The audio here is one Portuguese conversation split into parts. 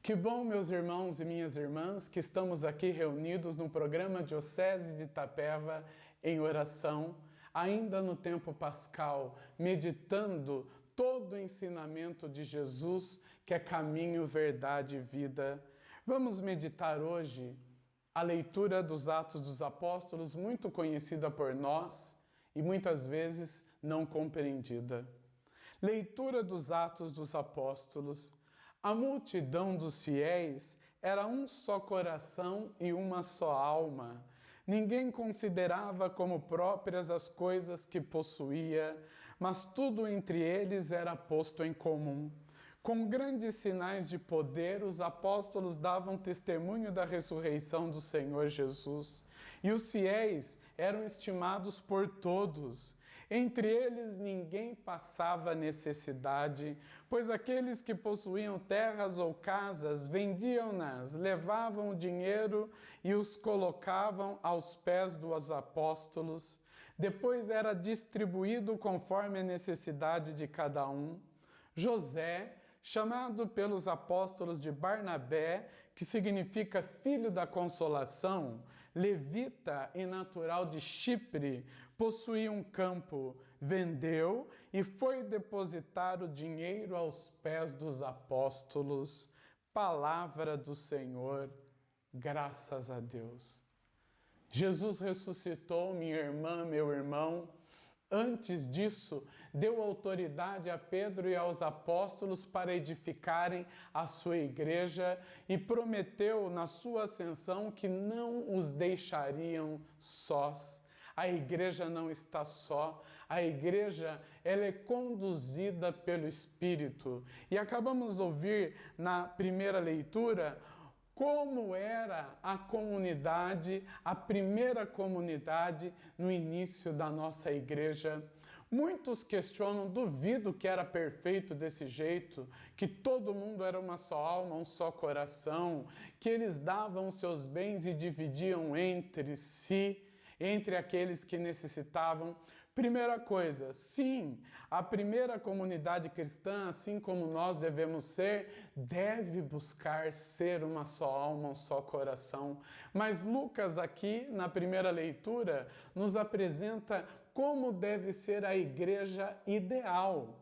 Que bom, meus irmãos e minhas irmãs, que estamos aqui reunidos no programa Diocese de Itapeva em oração, ainda no tempo pascal, meditando todo o ensinamento de Jesus, que é caminho, verdade e vida. Vamos meditar hoje a leitura dos Atos dos Apóstolos, muito conhecida por nós e muitas vezes não compreendida. Leitura dos Atos dos Apóstolos. A multidão dos fiéis era um só coração e uma só alma. Ninguém considerava como próprias as coisas que possuía, mas tudo entre eles era posto em comum. Com grandes sinais de poder, os apóstolos davam testemunho da ressurreição do Senhor Jesus, e os fiéis eram estimados por todos. Entre eles ninguém passava necessidade, pois aqueles que possuíam terras ou casas vendiam-nas, levavam o dinheiro e os colocavam aos pés dos apóstolos. Depois era distribuído conforme a necessidade de cada um. José, chamado pelos apóstolos de Barnabé, que significa filho da consolação, levita e natural de Chipre, possuía um campo, vendeu e foi depositar o dinheiro aos pés dos apóstolos. Palavra do Senhor, graças a Deus. Jesus ressuscitou, minha irmã, meu irmão. Antes disso, deu autoridade a Pedro e aos apóstolos para edificarem a sua igreja e prometeu na sua ascensão que não os deixariam sós. A igreja não está só, a igreja ela é conduzida pelo Espírito. E acabamos de ouvir na primeira leitura como era a comunidade, a primeira comunidade no início da nossa igreja. Muitos questionam, duvido que era perfeito desse jeito, que todo mundo era uma só alma, um só coração, que eles davam seus bens e dividiam entre si, entre aqueles que necessitavam. Primeira coisa, sim, a primeira comunidade cristã, assim como nós devemos ser, deve buscar ser uma só alma, um só coração. Mas Lucas aqui, na primeira leitura, nos apresenta como deve ser a igreja ideal.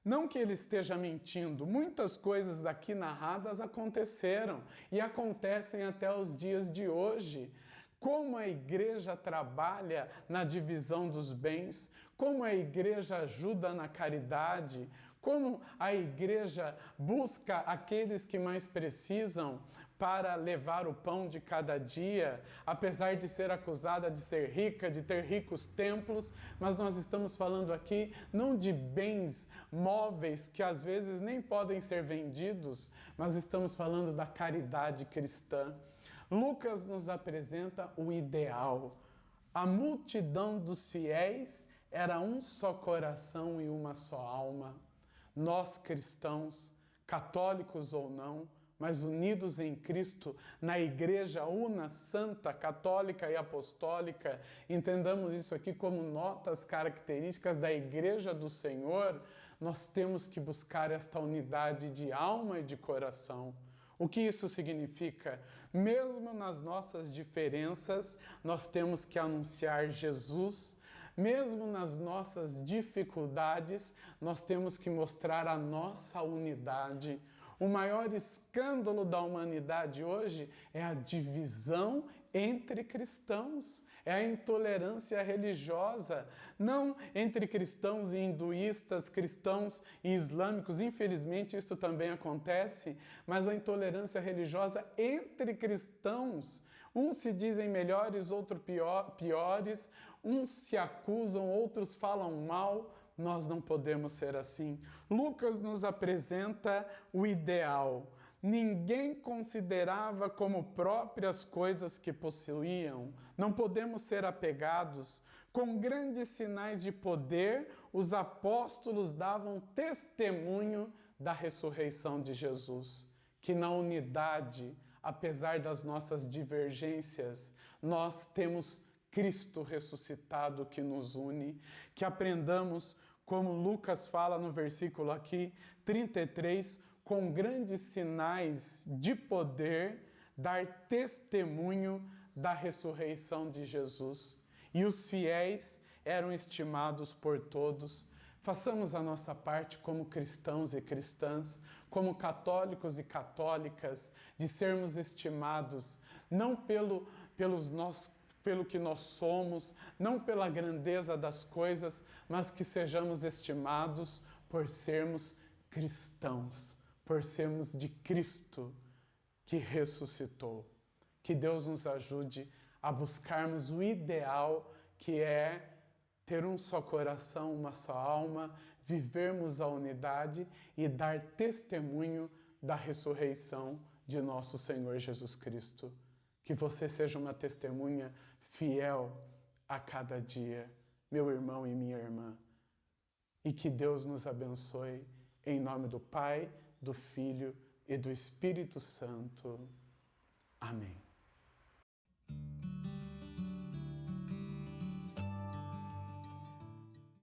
Não que ele esteja mentindo, muitas coisas daqui narradas aconteceram e acontecem até os dias de hoje. Como a igreja trabalha na divisão dos bens, como a igreja ajuda na caridade, como a igreja busca aqueles que mais precisam para levar o pão de cada dia, apesar de ser acusada de ser rica, de ter ricos templos, mas nós estamos falando aqui não de bens móveis que às vezes nem podem ser vendidos, mas estamos falando da caridade cristã. Lucas nos apresenta o ideal. A multidão dos fiéis era um só coração e uma só alma. Nós cristãos, católicos ou não, mas unidos em Cristo, na Igreja Una, Santa, Católica e Apostólica, entendamos isso aqui como notas características da Igreja do Senhor, nós temos que buscar esta unidade de alma e de coração. O que isso significa? Mesmo nas nossas diferenças, nós temos que anunciar Jesus. Mesmo nas nossas dificuldades, nós temos que mostrar a nossa unidade. O maior escândalo da humanidade hoje é a divisão entre cristãos, é a intolerância religiosa, não entre cristãos e hinduístas, cristãos e islâmicos, infelizmente isso também acontece, mas a intolerância religiosa entre cristãos. Uns se dizem melhores, outros piores, uns se acusam, outros falam mal. Nós não podemos ser assim. Lucas nos apresenta o ideal. Ninguém considerava como próprias coisas que possuíam. Não podemos ser apegados. Com grandes sinais de poder, os apóstolos davam testemunho da ressurreição de Jesus. Que na unidade, apesar das nossas divergências, nós temos Cristo ressuscitado que nos une, que aprendamos, como Lucas fala no versículo aqui, 33, com grandes sinais de poder, dar testemunho da ressurreição de Jesus. E os fiéis eram estimados por todos. Façamos a nossa parte como cristãos e cristãs, como católicos e católicas, de sermos estimados não pelo que nós somos, não pela grandeza das coisas, mas que sejamos estimados por sermos cristãos, por sermos de Cristo que ressuscitou. Que Deus nos ajude a buscarmos o ideal, que é ter um só coração, uma só alma, vivermos a unidade e dar testemunho da ressurreição de nosso Senhor Jesus Cristo. Que você seja uma testemunha fiel a cada dia, meu irmão e minha irmã. E que Deus nos abençoe, em nome do Pai, do Filho e do Espírito Santo. Amém.